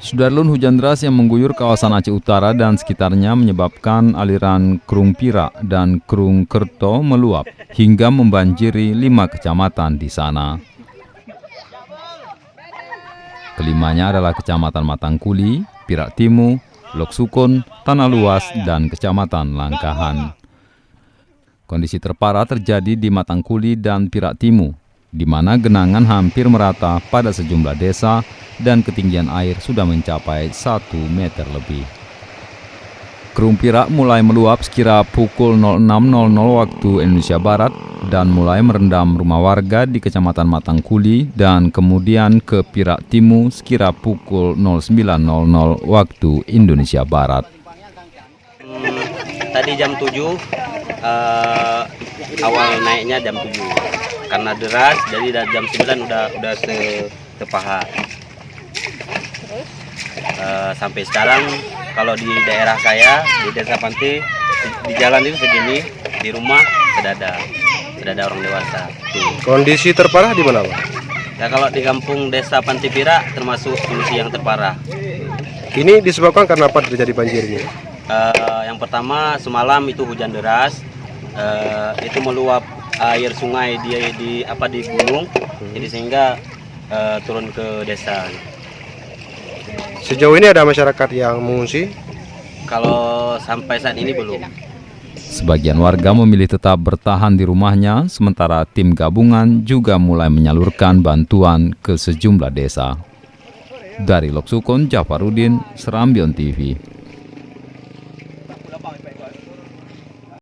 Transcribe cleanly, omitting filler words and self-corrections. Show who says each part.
Speaker 1: Sudarlun, hujan deras yang mengguyur kawasan Aceh Utara dan sekitarnya menyebabkan aliran Krung Pira dan Krung Kerto meluap hingga membanjiri 5 kecamatan di sana. Kelimanya adalah Kecamatan Matangkuli, Pirak Timu, Lok Sukun, Tanah Luas, dan Kecamatan Langkahan. Kondisi terparah terjadi di Matangkuli dan Pirak Timu, di mana genangan hampir merata pada sejumlah desa dan ketinggian air sudah mencapai 1 meter lebih. Krung Pirak mulai meluap sekira pukul 06.00 waktu Indonesia Barat dan mulai merendam rumah warga di Kecamatan Matangkuli dan kemudian ke Pirak Timu sekira pukul 09.00 waktu Indonesia Barat.
Speaker 2: Tadi jam 7, awal naiknya jam 7 karena deras, jadi jam 9 udah sepaha. Sampai sekarang kalau di daerah saya di Desa Panti, di jalan itu segini, di rumah sudah ada orang dewasa.
Speaker 3: Kondisi terparah di mana, Pak?
Speaker 2: Ya, kalau di kampung Desa Panti Pirak termasuk kondisi yang terparah.
Speaker 3: Ini disebabkan karena apa terjadi banjir ini?
Speaker 2: Yang pertama, semalam itu hujan deras, itu meluap air sungai di gunung, jadi sehingga turun ke desa.
Speaker 3: Sejauh ini ada masyarakat yang mengungsi?
Speaker 2: Kalau sampai saat ini belum.
Speaker 1: Sebagian warga memilih tetap bertahan di rumahnya, sementara tim gabungan juga mulai menyalurkan bantuan ke sejumlah desa. Dari Lok Sukun, Jafarudin, Serambion TV.